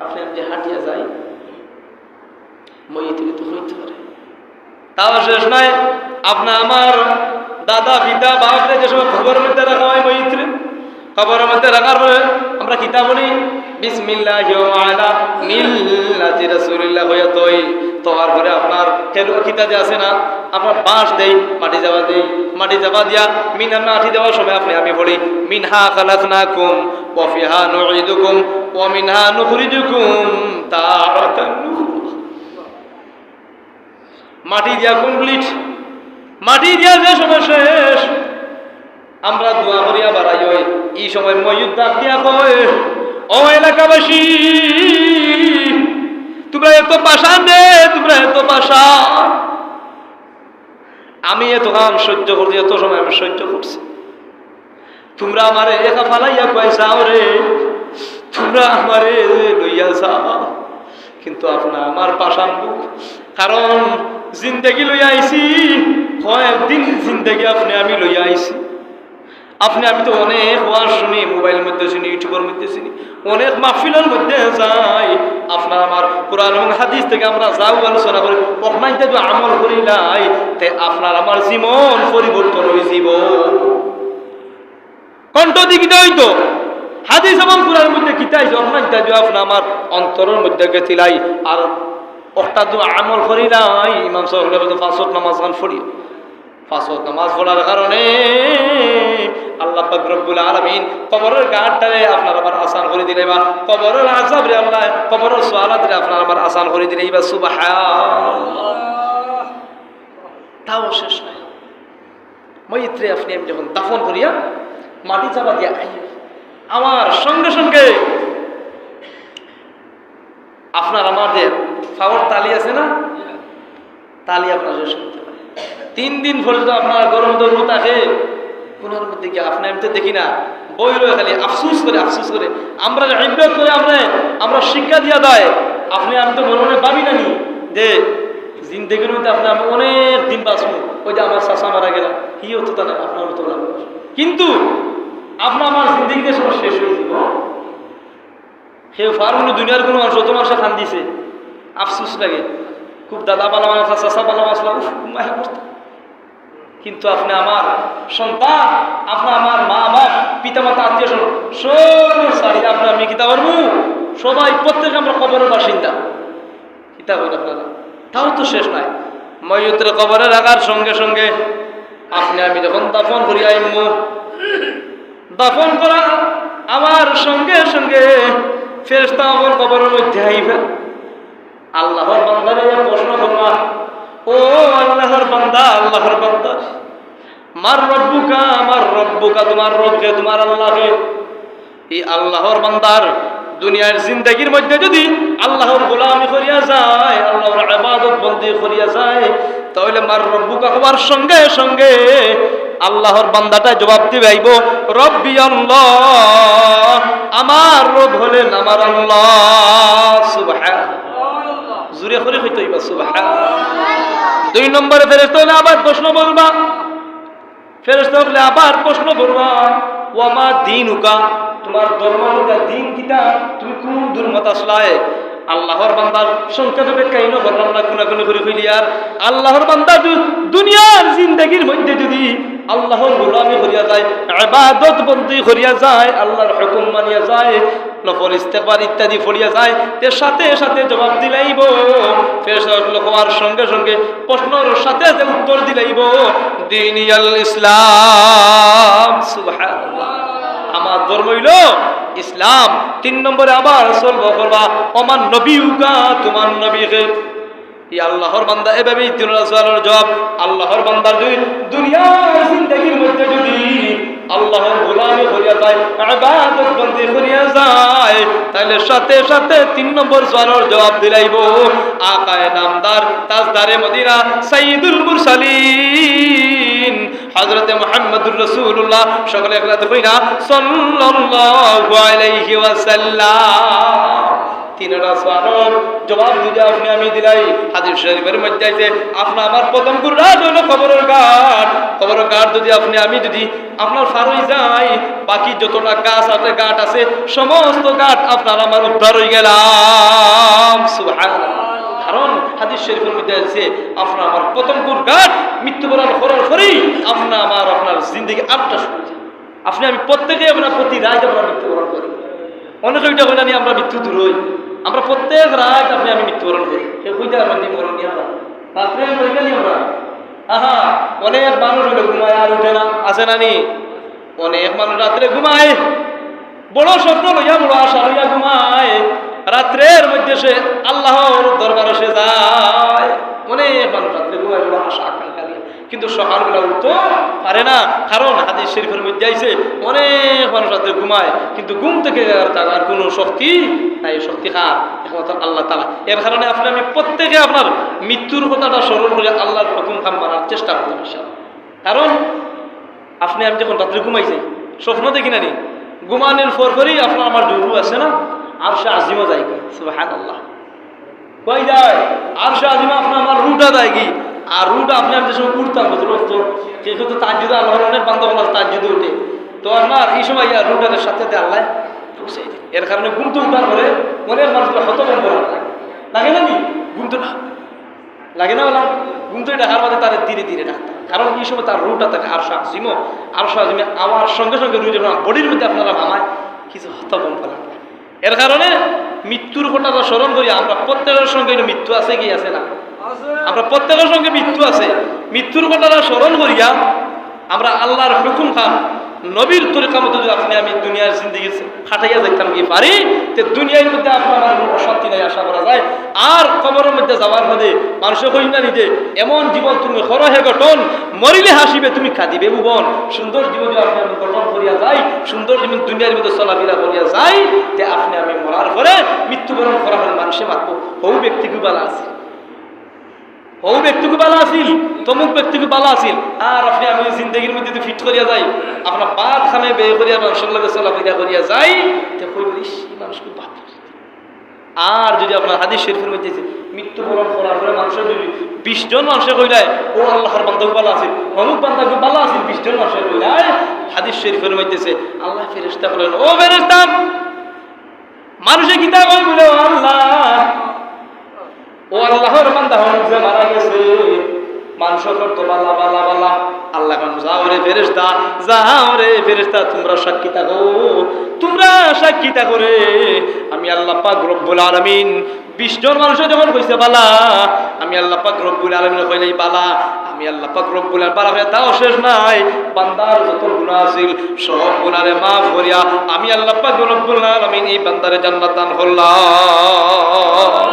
আপনি আমি যে হাঁটিয়া যাই মইতে তো হইতে পারে। তাও শেষ নয়, আপনার আমার দাদা পিতা বাপরে যে সময় খবরের মধ্যে রাখা হয় মইত্রে, খবরের মধ্যে রাখার পরে আমরা কিতাব বলি বিসমিল্লাহি ওয়া আলা মিল্লাতি রাসূলিল্লাহ হইয়া তৈ। তোয়ার পরে আপনার কিতাবে আছে না, আপনার বাঁশ দেই, মাটি যাবা দেই, মাটি যাবা দিয়া মিনা মাটি দেওয়ার সময় আপনি আমি বলি মিনহা খালাকনাকুম ওয়া ফিহা নুঈদুকুম ওয়া মিনহা নুখরিজুকুম তারাতান উখরা। মাটি দিয়া কমপ্লিট, মাটি দিয়া যে সময় শেষ আমরা দোয়া করিয়া বাড়াই ওই এই সময় ময়ূর ডাক দিয়া কয়, ও এলাকাবাসী তোমরা এত পাষাণ রে, তোমরা এত পাষাণ। আমি এত কাম সহ্য করছি, এত সময় আমি সহ্য করছি, তোমরা আমারে একা ফালাইয়া কয় যাও রে, তোমরা আমারে লইয়া যাও। কিন্তু আপনার আমার পাষাণ বুক, কারণ জিন্দেগি লইয়া আইছি, কয়েকদিন জিন্দেগি আপনি আমি লইয়া আইছি। আপনি আমি তো অনেক ওয়াজ শুনি, মোবাইলের মধ্যে শুনি, ইউটিউবের মধ্যে শুনি, অনেক মাহফিলের মধ্যে যাই। আপনার আমার কোরআন এবং হাদিস থেকে আমরা যাও আলোচনা করি, ওখানে যদি আমল করি নাই তে আপনার আমার জীবন পরিবর্তন হয়ে যাব। কণ্ঠ দিকে হইতো হাদিস এবং কোরআনের মধ্যে কিতাই ওখানে যদি আপনার আমার অন্তরের মধ্যে গেছিলাই আর ওটা তো আমল করি নাই। ইমাম সাহেব পাঁচ ওয়াক্ত নামাজ গান পড়ি, পাঁচ ওয়াক্ত নামাজ পড়ার কারণে আল্লাহ পাক রব্বুল আলামিন কবরের গাঁটটারে আপনার আবার আসান করে দিলে, বা কবরের আযাব রে আল্লাহ কবরের সুয়ালাত রে আপনার আবার আসান করে দিলে। এবার সুবহানাল্লাহ। তাও শেষ নাই, মইত্রে আপনি আমি যখন দাফন করিয়া মাটি চাপা দিয়া আই, আমার সঙ্গে সঙ্গে আপনার আমার যে ফাওয়ার তালি আছে না, তালি আপনার শুনতে পারে। 3 দিন পর্যন্ত আপনার গরম রু থাকে কোনার মধ্যে গিয়ে আপনি আমি তো দেখি না, বই রয়ে খালি আফসুস করে আফসুস করে আমরা ইবাদত করে আমরা শিক্ষা দিয়া দেয়। আপনি আমি তো মনে মনে ভাবি নানি যে জিন্দেগির মধ্যে আপনি আমি অনেক দিন বাঁচবো, ওই যে আমার চাচা মারা গেল কি হতো তা না আপনার মতো, কিন্তু আপনার আমার জিন্দেগিতে সব শেষ হয়ে যাব। কেউ ফার্মুনি দুনিয়ার কোনো মানুষ তোমার সাথে খান দিছে, আফসুস লাগে খুব, দাদা পালা মাছ চাচা পালা মাছলা মায়া করতে। কিন্তু আপনি আমার সন্তান, আপনার আমার মা বাপ পিতা মাতা আত্মীয় স্বজন সব সারি আপনার আমি কিতা পারবো, সবাই প্রত্যেকে আমরা কবরের বাসিন্দা কিতা হইল আপনারা। তাও তো শেষ নাই, ময়ূরের কবরে রাখার সঙ্গে সঙ্গে আপনি আমি যখন দাফন করি আইমু, দাফন করা আমার সঙ্গে সঙ্গে ফেরেশতা আমার কবরের মধ্যে আইবে। আল্লাহর বান্দারে প্রশ্ন করবা, ও আল্লাহর বান্দা, আল্লাহর বান্দা মার রব্বুকা, আমার রব্বুকা তোমার রবকে, তোমার আল্লাহকে। এই আল্লাহর বান্দার দুনিয়ার জিন্দেগির মধ্যে যদি আল্লাহর গোলামি করিয়া যায়, আল্লাহর ইবাদত বন্দি করিয়া যায়, তাহলে মার রব্বুকা হওয়ার সঙ্গে সঙ্গে আল্লাহর বান্দাটা জবাব দিবে আইব রব্বি আল্লাহ, আমার রব হলেন আমার আল্লাহ। সুবহানাল্লাহ, জোরে করে কইতে হইবা সুবহানাল্লাহ। 2 নম্বরে ফেরেশতা হলে আবার প্রশ্ন বলবা, ফেরেশতা হলে আবার প্রশ্ন করবা ওয়ামা দীনুকা, তোমার ধর্মটা দিন কিটা, তুমি কোন ধর্মত আসলায়। আল্লাহর বান্দার সংক্ষেপে কাহিনী বললাম না, কোন করে কইলি আর আল্লাহর বান্দা দুনিয়ার জিন্দেগির মধ্যে যদি আল্লাহর গোলামি করিয়া যায়, ইবাদত বন্দি করিয়া যায়, আল্লাহর হুকুম মানিয়া যায়, নফল ইস্তেগফার ইত্যাদি পড়িয়া যায়, এর সাথে সাথে জবাব দিলাইব। ফেরেশতা হওয়ার সঙ্গে সঙ্গে প্রশ্নের সাথে উত্তর দিলাইব দীনিয়াল ইসলাম। সুবহানাল্লাহ, আমার ধর্ম হইল ইসলাম। 3 নম্বরে আবার চলবো করবা ওমান নবিউকা, তোমার নবীকে। এই আল্লাহর বান্দা এভাবেই তিনটার জবাব। আল্লাহর বান্দার যদি দুনিয়ার জিন্দেগির মধ্যে যদি আল্লাহর গোলামি করিয়া যায়, ইবাদত বন্দি করিয়া যায়, তাহলে সাথে সাথে 3 নম্বর সওয়ালের জবাব দিলাইব আকায়ে নামদার তাজদারে মদিনা সাইয়্যিদুল মুরসালিন হযরতে মুহাম্মদুর রাসূলুল্লাহ, সকলে একসাথে কই না সাল্লাল্লাহু আলাইহি ওয়াসাল্লাম। 3 করা সওয়ালের জবাব যদি আপনি আমি দিলাই হাদিস শরীফের মধ্যে আছে আপনি আমার প্রথম গুররাত হলো কবরের ঘাট যদি আপনি আমি যদি আপনার ফারই যাই বাকি যতটা গাছ আছে ঘাট আছে সমস্ত ঘাট আপনার আমার উদ্ধার হয়ে গেলাম সুবহানাল্লাহ। কারণ হাদিস শরীফের মধ্যে আছে আপনার আমার প্রথম গুরঘাট মৃত্যুবরণ করার পরেই আপনার জিন্দগি আটটা শুরু যায়। আপনি আমি প্রত্যেকেই আমরা প্রতি রাত আমরা মৃত্যুবরণ করি। অনেকে ওইটা হইলে নিয়ে আমরা মৃত্যু দূর হই, আমরা প্রত্যেক রাত আপনি আমি মৃত্যুবরণ করি। সে কইতে আমরা মরণ নিয়ে আমরা রাত্রে আমরা অনেক মানুষ হইলে ঘুমায় আর উঠে না, আছে না নি? অনেক মানুষ রাত্রে ঘুমায়, বড় স্বপ্ন লইয়া বড় আশা লইয়া ঘুমায়, রাত্রের মধ্যে সে আল্লাহর দরবারে সে যায়। অনেক মানুষ রাত্রে ঘুমায় বড় আশা আকাঙ্ক্ষা নিয়ে, কিন্তু সকালবেলা উঠতে পারে না। কারণ হাদিস শরীফের মধ্যে আইছে অনেক মানুষ রাত্রে ঘুমায় কিন্তু ঘুম থেকে তার কোনো শক্তি নাই, শক্তি কার? একমাত্র আল্লাহ তাআলা। এর কারণে আপনি আমি প্রত্যেকে আপনার মৃত্যুর কথাটা স্মরণ করে আল্লাহর হুকুম কাম মানার চেষ্টা করতে ইনশাআল্লাহ। কারণ আপনি আমি যখন রাত্রে ঘুমাইছি স্বপ্ন দেখি না নি, ঘুমানোর পরপরই আপনার আমার জরু আছে না আরশে আজিমা যায় কি? সুবহানাল্লাহ। কই যায় আরশে আজিমা আপনার আমার রুটা যায় কি? আর রুটা আপনি আমি যে সময় উঠতাম কেউ তো তাজ্জুদ আল্লাহর অনেক বান্দা বলা তাজ্জুদে উঠে, তো আপনার এই সময় রুটাদের সাথে আল্লাহ পৌঁছে দিই। এর কারণে ঘুম তো উঠার পরে অনেক মানুষগুলো হতভম্ব লাগে না নি? ঘুম তো লাগে না বলা ঘুম তো ডাকার মধ্যে তাদের ধীরে ধীরে ডাকতাম, কারণ এই সময় তার রুটা থাকে আরশে আজিমে আমার সঙ্গে সঙ্গে রুটে বডির মধ্যে আপনারা মামায় কিছু হতভম্ব লাগে। এর কারণে মৃত্যুর কথাটা স্মরণ করি। আমরা প্রত্যেকের সঙ্গে মৃত্যু আছে কি আছে না? আমরা প্রত্যেকের সঙ্গে মৃত্যু আছে। মৃত্যুর কথাটা স্মরণ করিয়া আমরা আল্লাহর হুকুম খান নবীর তরিকা মতো যদি আপনি আমি দুনিয়ার জিন্দগি খাটাইয়া দেখতাম কি পারি, যে দুনিয়ার মধ্যে আপনার অশান্তি নাই আশা করা যায়। আর কবরের মধ্যে যাওয়ার মধ্যে মানুষের কই না নিতে এমন জীবন তুমি হরহে গঠন, মরিলে হাসিবে তুমি কাঁদিবে ভুবন। সুন্দর জীবন যদি আপনি আমি গঠন করিয়া যাই, সুন্দর জীবন দুনিয়ার মধ্যে চলাফেরা করিয়া যাই, যে আপনি আমি মরার পরে মৃত্যুবরণ করা হলে মানুষে মাতব হৌ ব্যক্তিকে বালা আছে, ও ব্যক্তিকে বালা আসিল, তমুক ব্যক্তিকে বালা আসিল। আর আপনি আমি জিন্দগির মধ্যে যদি ফিট করিয়া যাই, আপনার বাদ খামে বে করিয়া মানুষের লগে চলাফেরা করিয়া যাই, তো কই বলিস মানুষ খুব বাদ। আর যদি আপনার হাদিস শরীফের মধ্যে মৃত্যুবরণ করার পরে মানুষের যদি 20 জন মানুষের কইলায় ও আল্লাহর বান্দাকে বালা আসিল, অমুক বান্দাকে বালা আসিল, 20 জন মানুষের কইলায় হাদিস শরীফের মধ্যে আল্লাহ ফেরেশতা বলেন, ও ফেরেশতা মানুষে কিতা কই বলে ও আল্লাহ, ও আল্লাহর বান্দা যে মারা গেছে মানুষের তো বালা বালা বালা। আল্লাহ যাও রে ফেরেশতা তোমরা সাক্ষী থাকো, তোমরা সাক্ষী থাকো রে আমি আল্লাহ পাক রব্বুল আলামিন 20 জন মানুষের যখন কইছে বালা, আমি আল্লাহ পাক রব্বুল আলামিন কইলাই বালা, আমি আল্লাহ পাক রব্বুল আলামিন বালা হয়ে তাও শেষ নাই, বান্দার যত গুনাহ আছিল সব গুনাহরে মাফ করিয়া আমি আল্লাহ পাক রব্বুল আলামিন এই বান্দারে জান্নাত দান করলাম।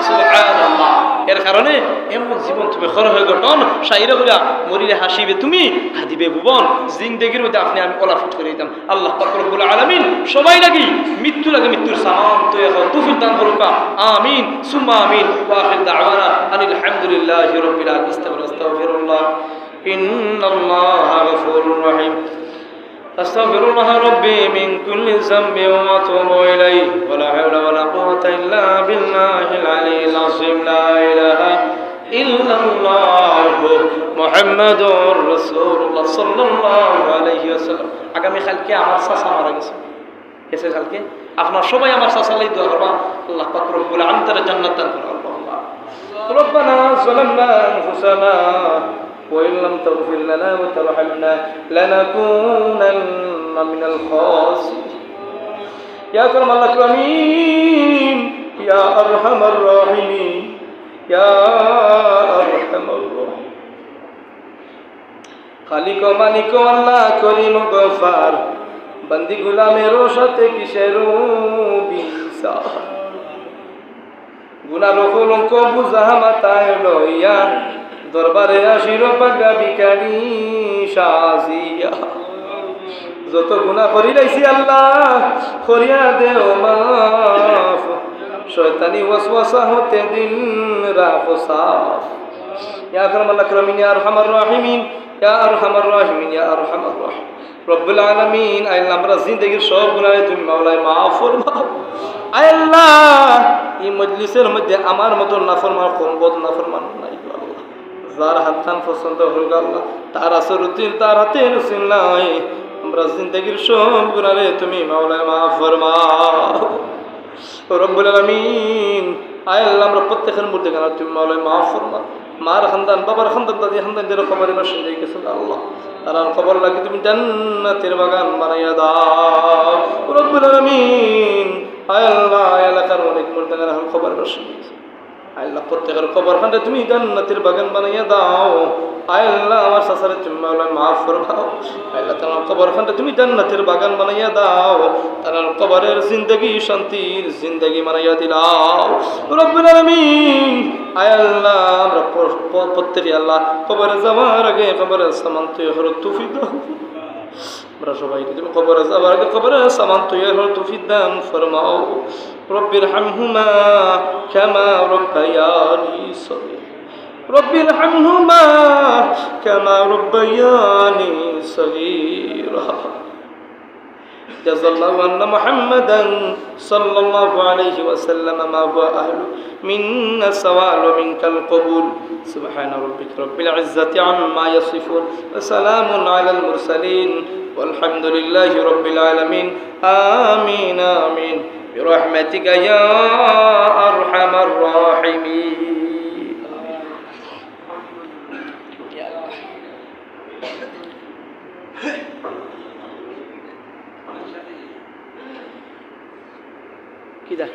সুবহানাল্লাহ। এর কারণে এমন জীবন তুমি খর হয়ে গঠন সাইরা করিয়া মরিলে হাসিবে তুমি কাঁদিবে ভুবন। জিন্দেগির মধ্যে আপনি আমি ওলাফিট করে দিতাম। আল্লাহ পাক রব্বুল আলামিন সবাই লাগি মৃত্যু লাগে মৃত্যুর সামান তো এখন তৌফিক দান করুক, আমিন সুম্মা আমিন। ওয়া আখির দাওয়ানা আনিল হামদুলিল্লাহি রাব্বিল আলামিন। আস্তাগফিরুল্লাহ ইন্নাল্লাহা গফুরুর রহিম। أستغفر الله ربي من كل ذنب وأتوب إليه ولا حول ولا قوة إلا بالله العلي العظيم لا إله إلا الله محمد رسول الله صلى الله عليه وسلم। আগামী কালকে আমার চাচা মারা গেছে, এসে কালকে আপনার সবাই আমার চাচা লাই দোয়া করবা আল্লাহ পাক রব্বুল আলামিন তার জান্নাত দান করুন। আল্লাহুম্মা রব্বানা যালামনা আনফুসানা وإن لم تغفر لنا وترحمنا لنكونن من الخاسرين يا أكرم الأكرمين يا أرحم الراحمين يا أرحم الراحمين। খালিক ও মালিক ও আল্লাহ করিম ও গফার, বন্দি গোলামের সাথে কিসের বিচার, গুনাহ কলঙ্ক বুঝা মাথায় লইয়া দরবারে আসির পাগা ভিখারি সাজিয়া, যত গুনাহ করি লাইছি আল্লাহ করিয়া দেও মাফ, শয়তানি ওয়াসওয়াসা হতে দিল রাখো সাফ। ইয়া আকরামাল আকরামিন ইয়া আরহামার রাহিমিন ইয়া আরহামার রাহিমিন ইয়া আরহামার রাহিমিন রব্বুল আলামিন। আল্লাহ আমরা জিন্দেগির সব গুনাহ তুমি মাওলায় মাফ ফরমাও। আল্লাহ এই মজলিসের মধ্যে আমার মতো নাফরমান কমবদ নাফরমান নাই গো আল্লাহ। যার হাত খান পছন্দ হল গো আল্লাহ, তার আসর উদ্দিন তার হাতে রসিল নাই। আমরা জিন্দগির সব গুনাহে তুমি মাওলা মাফ ফরমাও রব্বুল আলামিন। আয় আল্লাহ, আমরা প্রত্যেকের মধ্যে গানা তুমি মাওলা মাফ ফরমাও। মার খানদান, বাবার খানদান, দাদি খানদান যারা কবরে বসে দিয়ে গেছে আল্লাহ, তারা কবর লাগে তুমি জান্নাতের বাগান বানাইয়া দাও রব্বুল আলামিন। আয় আল্লাহ, এলাকার অনেক মুর্দাগান এখন কবর বসে দিয়েছে। আল্লাহ, প্রত্যেকের কবরখানটা তুমি জান্নাতের বাগান বানাইয়া দাও। আয় আল্লাহ, আমার সাসারে তুমি মাওলা মাফ ফরমাও। আল্লাহ, তোমার কবরখানটা তুমি জান্নাতের বাগান বানাইয়া দাও। তার কবরের জিন্দগি শান্তির জিন্দগি বানাইয়া দিলাও রব্বুল আলামিন। আয় আল্লাহ, আমরা প্রত্যেকে আল্লাহ কবরে যাওয়ার আগে কবরের সামান তৈরি হওয়ার তৌফিক দাও। আমরা সবাইকে তুমি কবরে যাওয়ার আগে কবরের সামান তৈরি হওয়ার তৌফিক দান ফরমাও। রব্বির হামহুমা কামা রব্বায়ানি সগীরা, রব্বির হামহুমা কামা রব্বায়ানি সগীরা। جزا الله أن محمدا صلى الله عليه وسلم ما هو أهل منا السوال ومنك القبول. سبحان ربك رب العزة عما يصفون وسلام على المرسلين والحمد لله رب العالمين. آمين آمين برحمتك يا أرحم الراحمين. كده